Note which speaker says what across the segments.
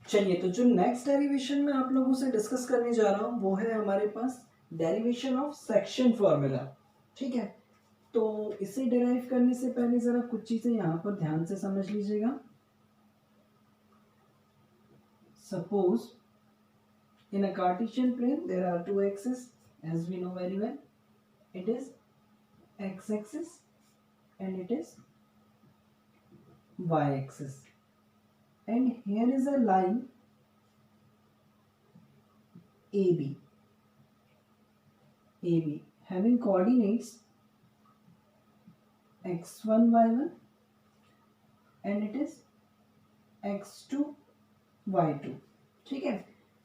Speaker 1: चलिए, तो जो नेक्स्ट डेरिवेशन में आप लोगों से डिस्कस करने जा रहा हूँ वो है हमारे पास डेरिवेशन ऑफ सेक्शन फॉर्मूला। ठीक है, तो इसे डिराइव करने से पहले जरा कुछ चीजें यहाँ पर ध्यान से समझ लीजिएगा। Suppose in a Cartesian plane there are two axes, as we know very well. It is x-axis and it is y-axis, and here is a line AB having coordinates x1 y1 and it is x2 y2. ठीक है,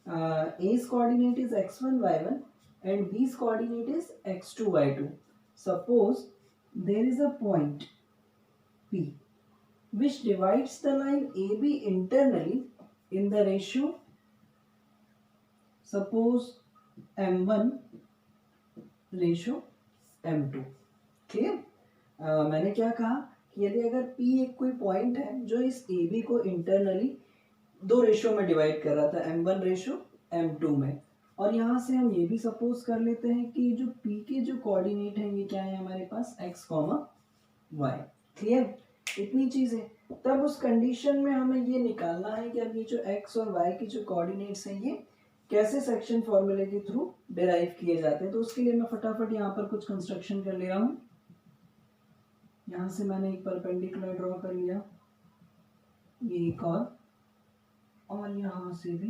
Speaker 1: A's coordinate is x1 y1 and B's coordinate is x2 y2. Suppose there is a point P which divides the line AB internally in the ratio, suppose m1 ratio m2. Clear? मैंने क्या कहा कि यदि अगर P एक कोई point है जो इस AB को इंटरनली दो रेशियो में डिवाइड कर रहा था, m1 रेशियो m2 में, और यहाँ से हम ये भी सपोज कर लेते हैं कि जो P के जो कोऑर्डिनेट हैं ये क्या है हमारे पास x, y। क्लियर? इतनी चीज है। तब उस कंडीशन में हमें ये निकालना है कि अब ये जो x और y की जो कोऑर्डिनेट्स हैं ये कैसे सेक्शन फॉर्मूले के थ्रू डिराइव किए जाते हैं। तो उसके लिए मैं फटाफट यहाँ पर कुछ कंस्ट्रक्शन कर ले रहा हूँ। यहाँ से मैंने एक परपेंडिकुलर ड्रॉ कर लिया, ये एक और यहाँ से भी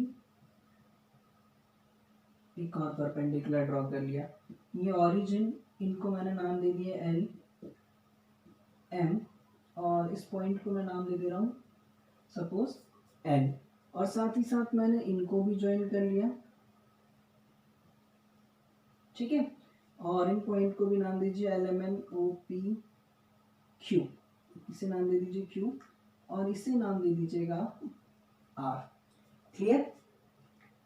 Speaker 1: एक और परपेंडिकुलर ड्रॉ कर लिया। ये ओरिजिन, इनको मैंने नाम दे दिया एल एम, और इस पॉइंट को मैं नाम दे दे रहा हूँ सपोज एन, और साथ ही साथ मैंने इनको भी ज्वाइन कर लिया। ठीक है, और इन पॉइंट को भी नाम दीजिए L M N O P Q, इसे नाम दे दीजिए क्यू और इसे नाम दे दीजिएगा आर। क्लियर?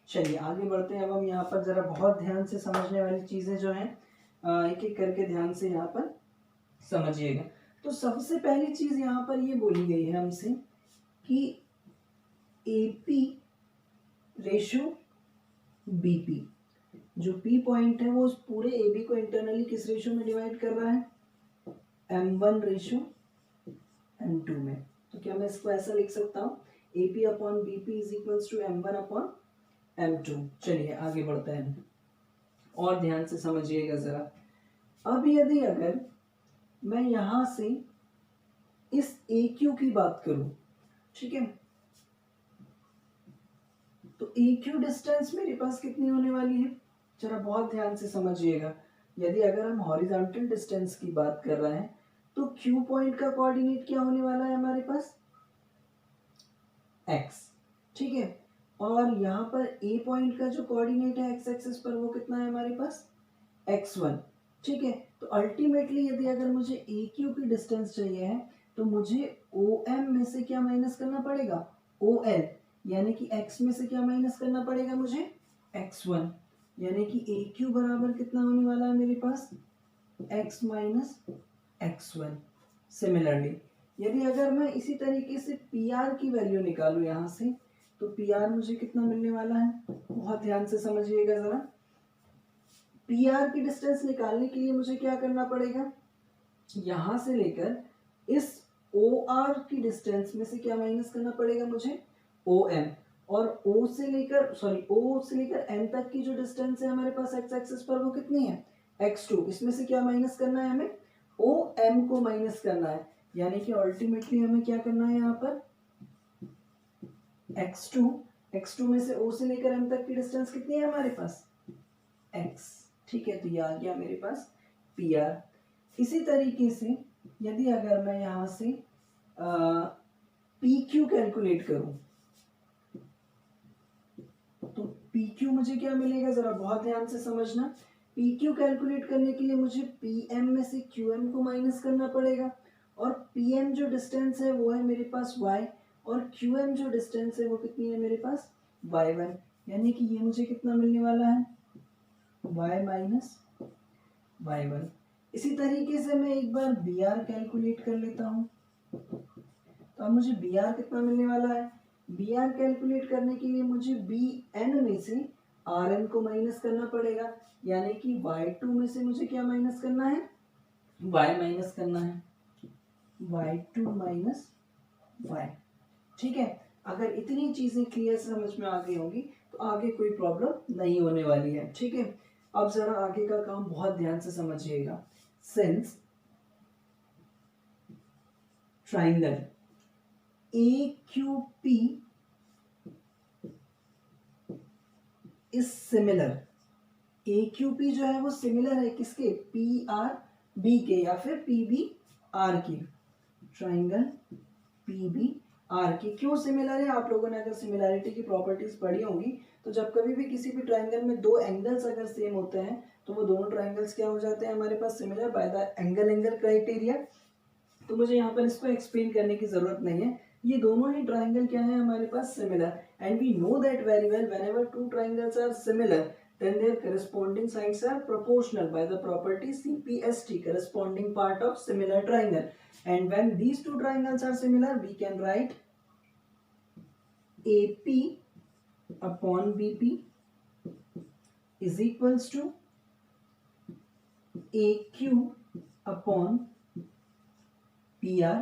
Speaker 1: चलिए आगे बढ़ते हैं। अब हम यहाँ पर जरा बहुत ध्यान से समझने वाली चीजें जो हैं एक एक करके ध्यान से यहाँ पर समझिएगा। तो सबसे पहली चीज यहाँ पर ये बोली गई है हमसे कि AP रेशियो BP, जो P पॉइंट है वो उस पूरे AB को इंटरनली किस रेशियो में डिवाइड कर रहा है, M1 रेशियो M2 में। तो क्या मैं इसको ऐसा लिख सकता हूँ AP upon BP is equals to M1 upon M2। चलिए आगे बढ़ते हैं और ध्यान से समझिएगा जरा। अब यदि अगर मैं यहां से इस AQ की बात करूं, ठीक है, तो AQ डिस्टेंस मेरे पास कितनी होने वाली है, जरा बहुत ध्यान से समझिएगा। यदि अगर हम हॉरिजॉन्टल डिस्टेंस की बात कर रहे हैं तो Q पॉइंट का कोऑर्डिनेट क्या होने वाला है हमारे पास, x। ठीक है, और यहाँ पर A पॉइंट का जो कोऑर्डिनेट है x एक्सिस पर वो कितना है हमारे पास, x1। ठीक है, तो अल्टीमेटली यदि अगर मुझे AQ की डिस्टेंस चाहिए है तो मुझे OM में से क्या माइनस करना पड़ेगा, OL, यानी कि x में से क्या माइनस करना पड़ेगा मुझे, x1, यानी कि AQ बराबर कितना होने वाला है मेरे पास, x माइनस x1। सिमिलरली यदि अगर मैं इसी तरीके से PR की वैल्यू निकालूं यहाँ से, तो PR मुझे कितना मिलने वाला है, बहुत ध्यान से समझिएगा जरा। PR की डिस्टेंस निकालने के लिए मुझे क्या करना पड़ेगा, यहां से लेकर इस OR की डिस्टेंस में से क्या माइनस करना पड़ेगा मुझे, OM, और O से लेकर N तक की जो डिस्टेंस है हमारे पास x एक्सिस पर वो कितनी है, x2। इसमें से क्या माइनस करना है हमें, OM को माइनस करना है, यानी कि अल्टीमेटली हमें क्या करना है यहाँ पर, x2 में से O से लेकर M तक की डिस्टेंस कितनी है हमारे पास, x। ठीक है, तो ये आ गया मेरे पास PR। इसी तरीके से यदि अगर मैं यहाँ से PQ कैलकुलेट करूं तो PQ मुझे क्या मिलेगा, जरा बहुत ध्यान से समझना। PQ कैलकुलेट करने के लिए मुझे PM में से QM को माइनस करना पड़ेगा, और PM जो डिस्टेंस है वो है मेरे पास y, और QM जो डिस्टेंस है वो कितनी है मेरे पास, y1, यानी कि ये मुझे कितना मिलने वाला है, y माइनस y1। इसी तरीके से मैं एक बार BR कैलकुलेट कर लेता हूँ। तो अब मुझे BR कितना मिलने वाला है, बी आर कैलकुलेट करने के लिए मुझे बी एन में से आर एन को माइनस करना पड़ेगा, यानी कि y2 में से मुझे क्या माइनस करना है, y माइनस करना है, y2 माइनस y। ठीक है, अगर इतनी चीजें क्लियर समझ में आ गई होंगी तो आगे कोई प्रॉब्लम नहीं होने वाली है। ठीक है, अब जरा आगे का काम बहुत ध्यान से समझिएगा। Since triangle AQP is similar, AQP जो है वो सिमिलर है किसके, PRB के या फिर PBR के, ट्राइंगल PBR के। क्यों सिमिलर है, आप लोगों ने अगर सिमिलैरिटी की प्रॉपर्टीज पढ़ी होंगी तो जब कभी भी किसी भी ट्राइंगल में दो एंगल्स अगर सेम होते हैं तो वो दोनों ट्राइंगल्स क्या हो जाते हैं हमारे पास, similar by the angle criteria. तो मुझे यहाँ पर इसको एक्सप्लेन करने की जरूरत नहीं है, ये दोनों ही ट्राइंगल क्या है हमारे पास, similar. And we know that very well, whenever two triangles are similar then their corresponding sides are proportional by the property CPST, corresponding part of similar triangle. And when these two triangles are similar, we can write AP upon BP is equals to AQ upon PR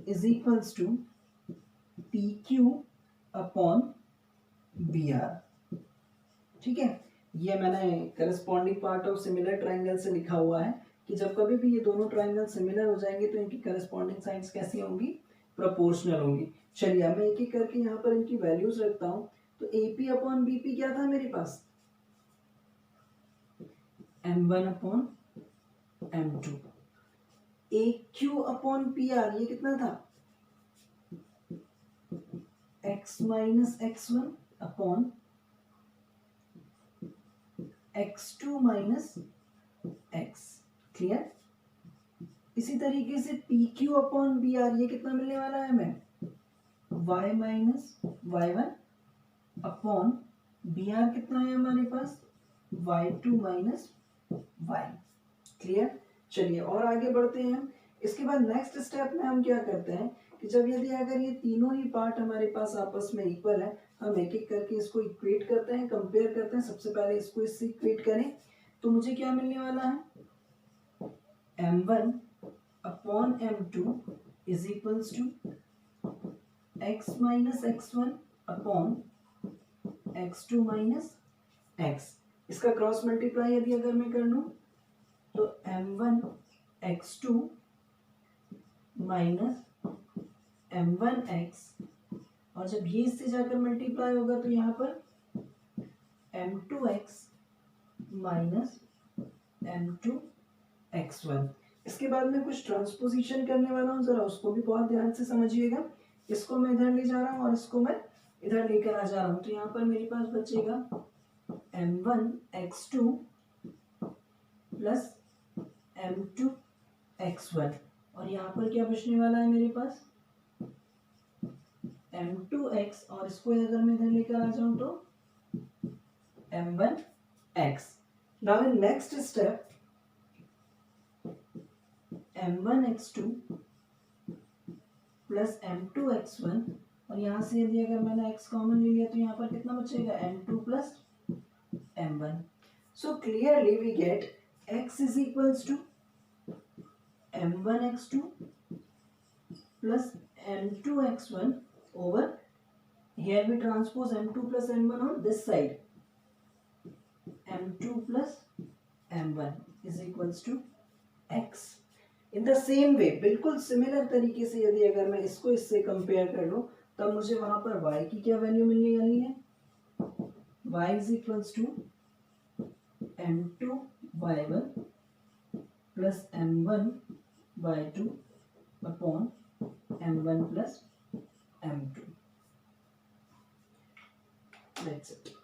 Speaker 1: is equals to PQ upon BR। ठीक है, ये मैंने corresponding part of similar triangle से लिखा हुआ है कि जब कभी भी ये दोनों ट्राइंगल सिमिलर हो जाएंगे तो इनकी करस्पॉन्डिंग साइड्स कैसी होंगी, प्रोपोर्शनल होंगी। चलिए मैं एक एक करके यहाँ पर इनकी वैल्यूज रखता हूँ। तो AP अपॉन BP क्या था मेरे पास, M1 upon M2। AQ upon PR ये कितना था, X minus X1 upon X2 minus X। Clear. इसी तरीके से PQ अपॉन BR ये कितना मिलने वाला है हमें, Y minus Y1 upon BR कितना है हमारे पास, Y2 माइनस Y। क्लियर। चलिए और आगे बढ़ते हैं। इसके बाद नेक्स्ट स्टेप में हम क्या करते हैं कि जब यदि अगर ये तीनों ही पार्ट हमारे पास आपस में इक्वल है, हम एक एक करके इसको इक्वेट करते हैं, कंपेयर करते हैं। सबसे पहले इसको इससे इक्वेट करें तो मुझे क्या मिलने वाला है, M1 upon M2 is equals to X minus X1 upon X2 minus X। इसका क्रॉस मल्टीप्लाई यदि अगर मैं कर लूं तो M1 X2 minus M1 X, और जब ये इससे जाकर मल्टीप्लाई होगा तो यहाँ पर M2 X minus M2 X1। इसके बाद में कुछ ट्रांसपोजिशन करने वाला हूँ, जरा उसको भी बहुत ध्यान से समझिएगा। इसको मैं इधर ले जा रहा हूँ और इसको मैं इधर लेकर आ जा रहा हूँ। तो यहाँ पर मेरे पास बचेगा M1 X2 plus M2 X1, और यहाँ पर क्या बचने वाला है मेरे पास, M2 X, और इसको अगर मैं इधर लेकर आ जाऊं तो M1 X। Now in next step M1 X2 plus M2 X1, और यहाँ से यदि अगर मैंने X कॉमन ले लिया तो यहाँ पर कितना बचेगा, M2 plus M1। So clearly we get X is equals to M1 X2 plus M2 X1 over, here we transpose M2 plus M1 on this side, M2 plus M1 is equals to X। In the same way, बिल्कुल similar तरीके से यदि अगर मैं इसको इससे compare कर लूं तब मुझे वहां पर y की क्या वैल्यू मिलने वाली है, y is equals to M2 y1 plus M1 y2 upon M1 plus M2। That's it।